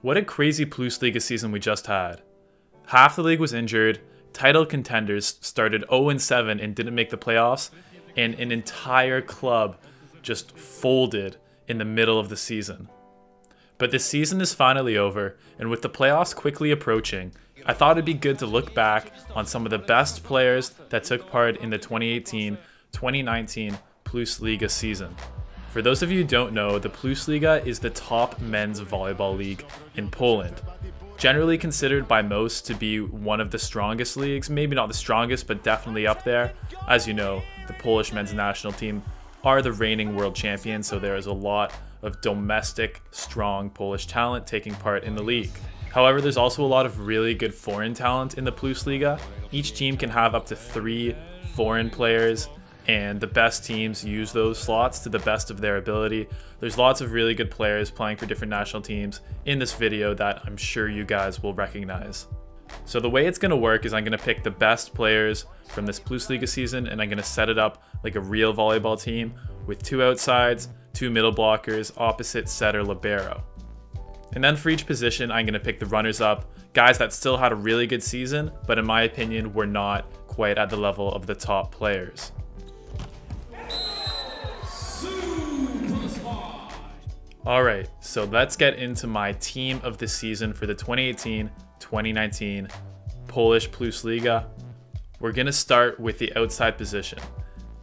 What a crazy Plus Liga season we just had. Half the league was injured, title contenders started 0-7 and didn't make the playoffs, and an entire club just folded in the middle of the season. But the season is finally over, and with the playoffs quickly approaching, I thought it'd be good to look back on some of the best players that took part in the 2018-2019 Plus Liga season. For those of you who don't know, the Plus Liga is the top men's volleyball league in Poland. Generally considered by most to be one of the strongest leagues, maybe not the strongest, but definitely up there. As you know, the Polish men's national team are the reigning world champions, so there is a lot of domestic, strong Polish talent taking part in the league. However, there's also a lot of really good foreign talent in the Plus Liga. Each team can have up to 3 foreign players, and the best teams use those slots to the best of their ability. There's lots of really good players playing for different national teams in this video that I'm sure you guys will recognize. So the way it's going to work is I'm going to pick the best players from this Plus Liga season, and I'm going to set it up like a real volleyball team with 2 outsides, 2 middle blockers, opposite setter Libero. And then for each position, I'm going to pick the runners-up, guys that still had a really good season, but in my opinion were not quite at the level of the top players. Alright, so let's get into my team of the season for the 2018-2019 Polish Plus Liga. We're going to start with the outside position.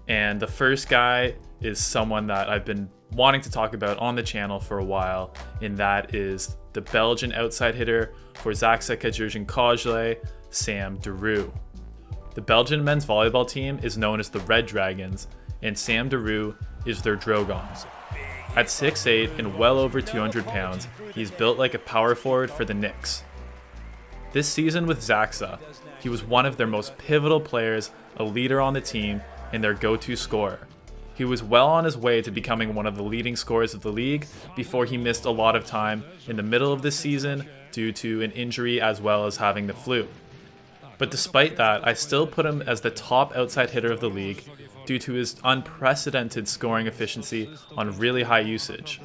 And the first guy is someone that I've been wanting to talk about on the channel for a while, and that is the Belgian outside hitter for Zaksa Kazierzyń-Koźle, Sam Daru. The Belgian men's volleyball team is known as the Red Dragons, and Sam Daru is their Drogon. At 6'8" and well over 200 pounds, he's built like a power forward for the Knicks. This season with Zaksa, he was one of their most pivotal players, a leader on the team, and their go-to scorer. He was well on his way to becoming one of the leading scorers of the league before he missed a lot of time in the middle of this season due to an injury as well as having the flu. But despite that, I still put him as the top outside hitter of the league due to his unprecedented scoring efficiency on really high usage.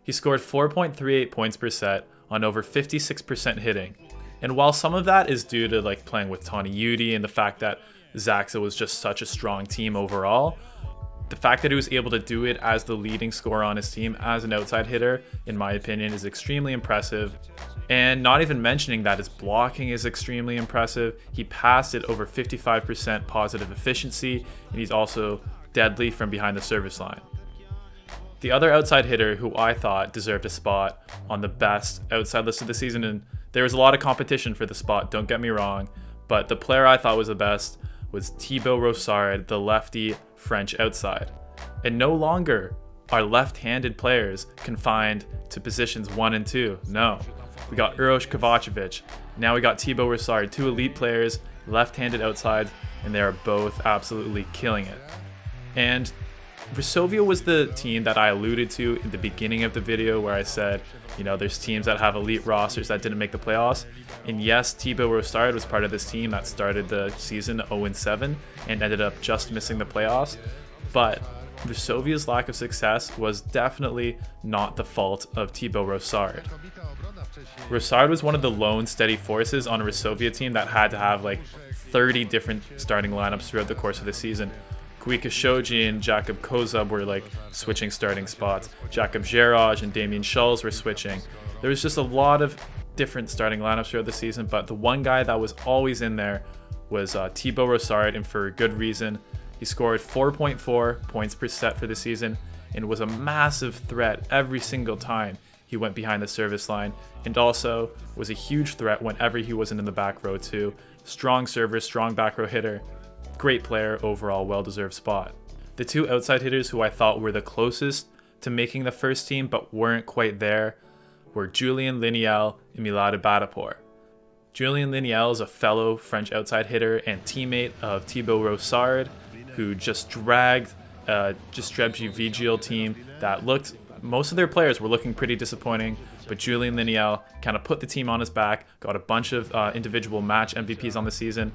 He scored 4.38 points per set on over 56% hitting. And while some of that is due to like playing with Tani Yudi and the fact that Zaksa was just such a strong team overall, the fact that he was able to do it as the leading scorer on his team as an outside hitter, in my opinion, is extremely impressive. And not even mentioning that his blocking is extremely impressive. He passed at over 55% positive efficiency, and he's also deadly from behind the service line. The other outside hitter who I thought deserved a spot on the best outside list of the season, and there was a lot of competition for the spot, don't get me wrong, but the player I thought was the best was Tebow Rossard, the lefty French outside. And no longer are left-handed players confined to positions 1 and 2. No. We got Uroš Kovacevic. Now we got Tebow Rossard, 2 elite players, left-handed outsides, and they are both absolutely killing it. And Resovia was the team that I alluded to in the beginning of the video where I said, you know, there's teams that have elite rosters that didn't make the playoffs. And yes, Tebow Rossard was part of this team that started the season 0-7 and ended up just missing the playoffs. But Resovia's lack of success was definitely not the fault of Tebow Rossard. Rossard was one of the lone steady forces on a Resovia team that had to have like 30 different starting lineups throughout the course of the season. Kuika Shoji and Jakub Kozub were like switching starting spots. Jakub Żeraj and Damian Schulz were switching. There was just a lot of different starting lineups throughout the season, but the one guy that was always in there was Tebow Rossard, and for good reason. He scored 4.4 points per set for the season and was a massive threat every single time he went behind the service line, and also was a huge threat whenever he wasn't in the back row too. Strong server, strong back row hitter. Great player overall, well-deserved spot. The 2 outside hitters who I thought were the closest to making the first team but weren't quite there were Julien Liniel and Milada Batapor. Julien Liniel is a fellow French outside hitter and teammate of Tebow Rossard, who just dragged a Jastrzębski Vigil team that looked, most of their players were looking pretty disappointing, but Julien Liniel kind of put the team on his back, got a bunch of individual match MVPs on the season.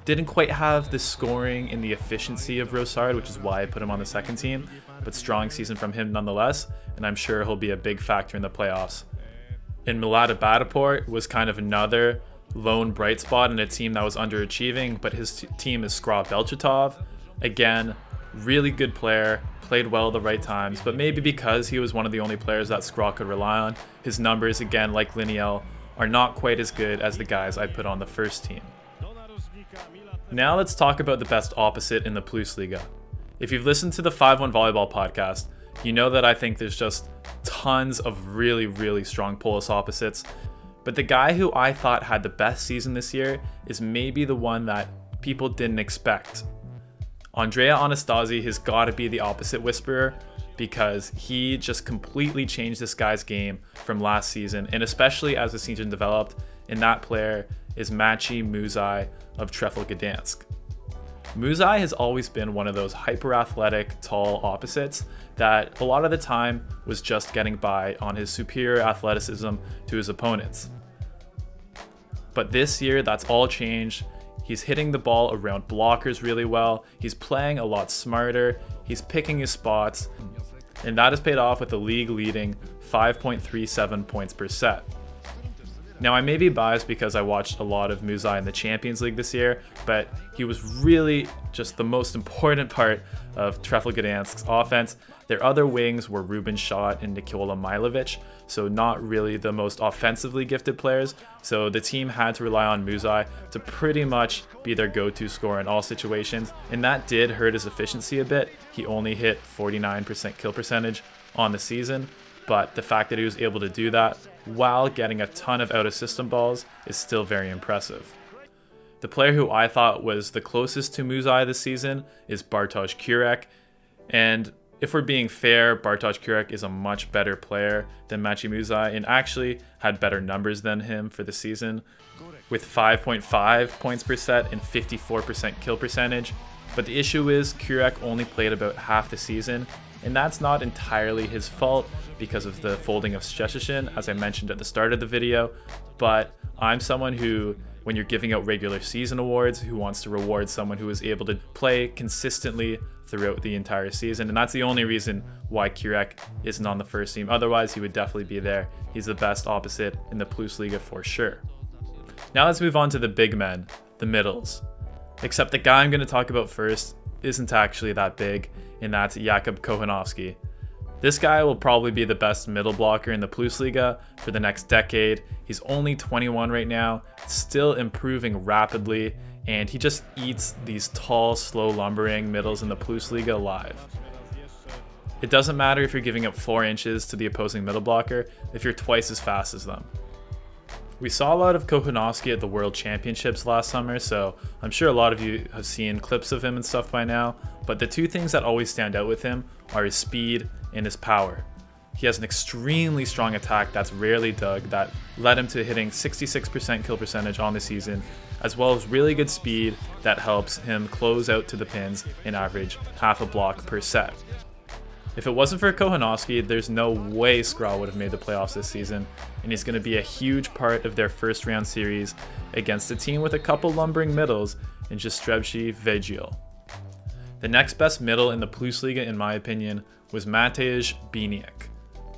Didn't quite have the scoring and the efficiency of Rossard, which is why I put him on the second team, but strong season from him nonetheless, and I'm sure he'll be a big factor in the playoffs. And Milata Bataport was kind of another lone bright spot in a team that was underachieving, but his team is Skra Belchatov. Again, really good player, played well at the right times, but maybe because he was one of the only players that Skra could rely on, his numbers, again, like Liniel, are not quite as good as the guys I put on the first team. Now let's talk about the best opposite in the Plusliga. If you've listened to the 5-1 Volleyball podcast, you know that I think there's just tons of really, really strong Polish opposites. But the guy who I thought had the best season this year is maybe the one that people didn't expect. Andrea Anastasi has got to be the opposite whisperer, because he just completely changed this guy's game from last season, and especially as the season developed, and that player is Maciej Muzaj of Trefl Gdansk. Muzaj has always been one of those hyper-athletic, tall opposites that a lot of the time was just getting by on his superior athleticism to his opponents. But this year, that's all changed. He's hitting the ball around blockers really well, he's playing a lot smarter, he's picking his spots, and that has paid off with a league-leading 5.37 points per set. Now, I may be biased because I watched a lot of Muzaj in the Champions League this year, but he was really just the most important part of Trefl Gdansk's offense. Their other wings were Ruben Schott and Nikola Milovic, so not really the most offensively gifted players, so the team had to rely on Muzaj to pretty much be their go-to scorer in all situations, and that did hurt his efficiency a bit. He only hit 49% kill percentage on the season, but the fact that he was able to do that while getting a ton of out-of-system balls is still very impressive. The player who I thought was the closest to Muzaj this season is Bartosz Kurek, and if we're being fair, Bartosz Kurek is a much better player than Maciej Muzaj and actually had better numbers than him for the season, with 5.5 points per set and 54% kill percentage. But the issue is Kurek only played about half the season, and that's not entirely his fault because of the folding of Szczecin, as I mentioned at the start of the video, but I'm someone who, when you're giving out regular season awards, who wants to reward someone who is able to play consistently throughout the entire season, and that's the only reason why Kurek isn't on the first team. Otherwise, he would definitely be there. He's the best opposite in the Plusliga for sure. Now let's move on to the big men, the middles. Except the guy I'm going to talk about first isn't actually that big, and that's Jakub Kochanowski. This guy will probably be the best middle blocker in the Plusliga for the next decade. He's only 21 right now, still improving rapidly, and he just eats these tall, slow lumbering middles in the Plusliga alive. It doesn't matter if you're giving up 4 inches to the opposing middle blocker if you're twice as fast as them. We saw a lot of Kochanowski at the World Championships last summer, so I'm sure a lot of you have seen clips of him and stuff by now, but the two things that always stand out with him are his speed and his power. He has an extremely strong attack that's rarely dug that led him to hitting 66% kill percentage on the season, as well as really good speed that helps him close out to the pins and average half a block per set. If it wasn't for Kochanowski, there's no way Skra would have made the playoffs this season, and he's going to be a huge part of their first round series against a team with a couple lumbering middles in Jastrzębski Węgiel. The next best middle in the Plusliga, in my opinion, was Mateusz Biniak.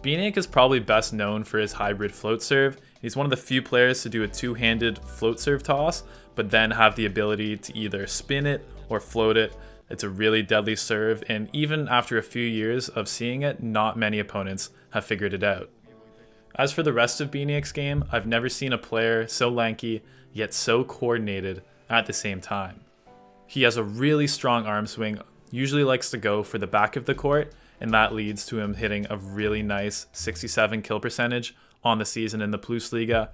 Biniak is probably best known for his hybrid float serve. He's one of the few players to do a two-handed float serve toss, but then have the ability to either spin it or float it. It's a really deadly serve, and even after a few years of seeing it, not many opponents have figured it out. As for the rest of Biniak's game, I've never seen a player so lanky, yet so coordinated at the same time. He has a really strong arm swing, usually likes to go for the back of the court, and that leads to him hitting a really nice 67 kill percentage on the season in the Plusliga.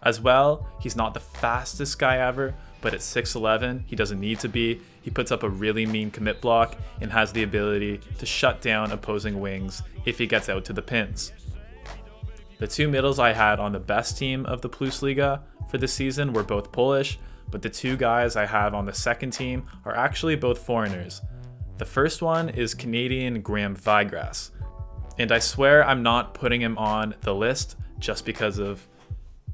As well, he's not the fastest guy ever, but at 6'11", he doesn't need to be. He puts up a really mean commit block and has the ability to shut down opposing wings if he gets out to the pins. The two middles I had on the best team of the Plusliga for this season were both Polish, but the two guys I have on the second team are actually both foreigners. The first one is Canadian Graham Vigras, and I swear I'm not putting him on the list just because of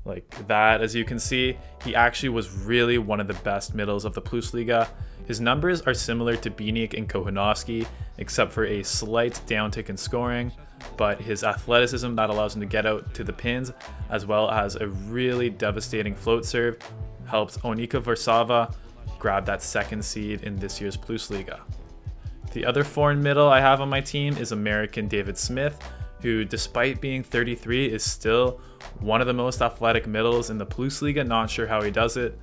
like that. As you can see, he actually was really one of the best middles of the Plusliga. His numbers are similar to Biniak and Kohanovsky, except for a slight downtick in scoring, but his athleticism that allows him to get out to the pins, as well as a really devastating float serve, helped Onika Varsava grab that second seed in this year's Plusliga. The other foreign middle I have on my team is American David Smith, who despite being 33 is still one of the most athletic middles in the Plusliga. Not sure how he does it.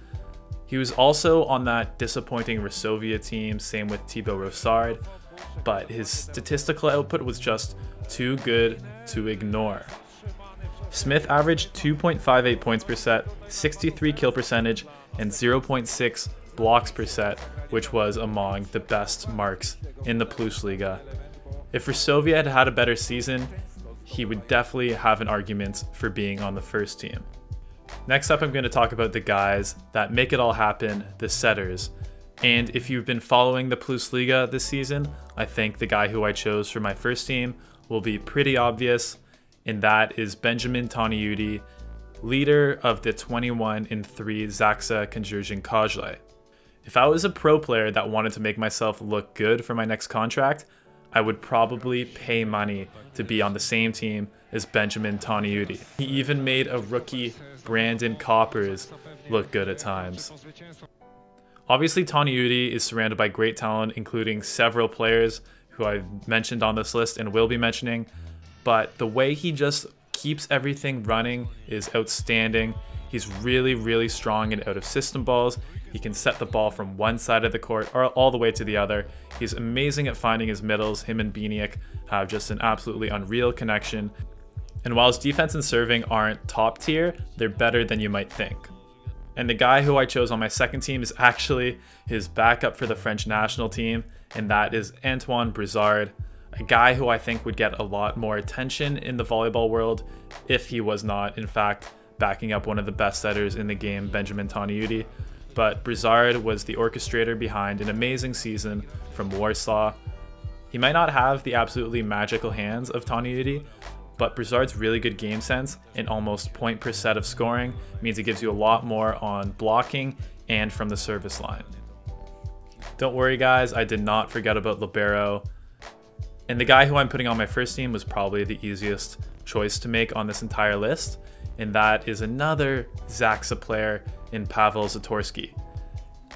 He was also on that disappointing Resovia team, same with Tebow Rosard, but his statistical output was just too good to ignore. Smith averaged 2.58 points per set, 63 kill percentage, and 0.6 blocks per set, which was among the best marks in the Plusliga. If Resovia had had a better season, he would definitely have an argument for being on the first team. Next up, I'm going to talk about the guys that make it all happen, the setters. And if you've been following the Plusliga this season, I think the guy who I chose for my first team will be pretty obvious, and that is Benjamin Taniudi, leader of the 21-3 Zaksa Konjurgen Kajle. If I was a pro player that wanted to make myself look good for my next contract, I would probably pay money to be on the same team as Benjamin Taniudi. He even made a rookie Brandon Coppers look good at times. Obviously, Taniudi is surrounded by great talent, including several players who I've mentioned on this list and will be mentioning, but the way he just keeps everything running is outstanding. He's really, really strong in out-of-system balls. He can set the ball from one side of the court or all the way to the other. He's amazing at finding his middles. Him and Biniak have just an absolutely unreal connection. And while his defense and serving aren't top tier, they're better than you might think. And the guy who I chose on my second team is actually his backup for the French national team, and that is Antoine Brizard, a guy who I think would get a lot more attention in the volleyball world if he was not, in fact, backing up one of the best setters in the game, Benjamin Taniudi. But Brizard was the orchestrator behind an amazing season from Warsaw. He might not have the absolutely magical hands of Taniudi, but Brizard's really good game sense and almost point per set of scoring means it gives you a lot more on blocking and from the service line. Don't worry guys, I did not forget about Libero. And the guy who I'm putting on my first team was probably the easiest choice to make on this entire list, and that is another Zaksa player in Pavel Zatorsky.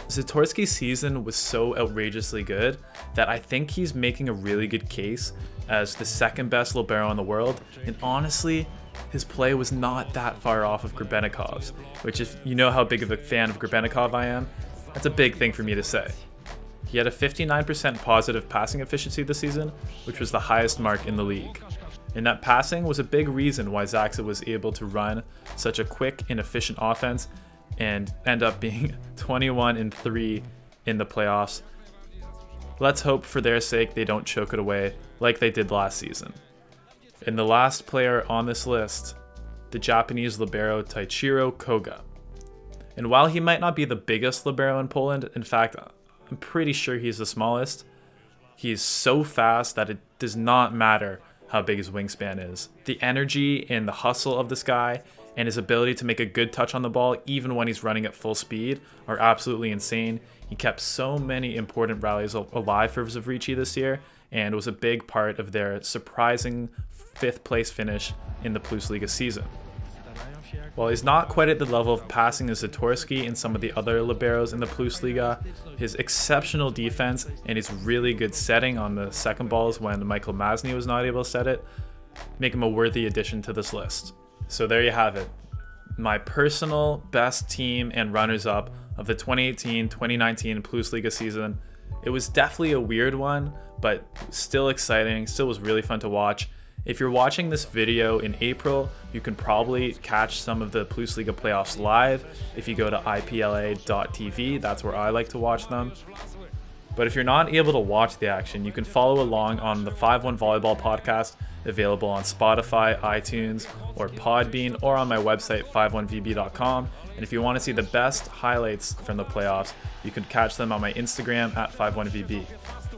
Zatorsky's season was so outrageously good that I think he's making a really good case as the second best libero in the world, and honestly, his play was not that far off of Grabenikov's, which if you know how big of a fan of Grabenikov I am, that's a big thing for me to say. He had a 59% positive passing efficiency this season, which was the highest mark in the league. And that passing was a big reason why Zaksa was able to run such a quick and efficient offense and end up being 21-3 in the playoffs. Let's hope for their sake they don't choke it away like they did last season. And the last player on this list, the Japanese libero Taichiro Koga. And while he might not be the biggest libero in Poland, in fact, I'm pretty sure he's the smallest, he's so fast that it does not matter how big his wingspan is. The energy and the hustle of this guy and his ability to make a good touch on the ball even when he's running at full speed are absolutely insane. He kept so many important rallies alive for Zavrici this year and was a big part of their surprising 5th place finish in the Plusliga season. While he's not quite at the level of passing as Zatorsky and some of the other liberos in the Plusliga, his exceptional defense and his really good setting on the second balls when Michael Masny was not able to set it make him a worthy addition to this list. So there you have it. My personal best team and runners-up of the 2018-2019 Plusliga season. It was definitely a weird one, but still exciting, still was really fun to watch. If you're watching this video in April, you can probably catch some of the Plusliga playoffs live if you go to ipla.tv. That's where I like to watch them. But if you're not able to watch the action, you can follow along on the 5-1 Volleyball podcast, available on Spotify, iTunes, or Podbean, or on my website, 51vb.com. And if you want to see the best highlights from the playoffs, you can catch them on my Instagram at 51vb.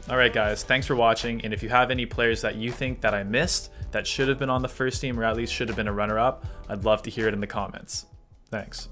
Alright guys, thanks for watching, and if you have any players that you think that I missed that should have been on the first team or at least should have been a runner-up, I'd love to hear it in the comments. Thanks.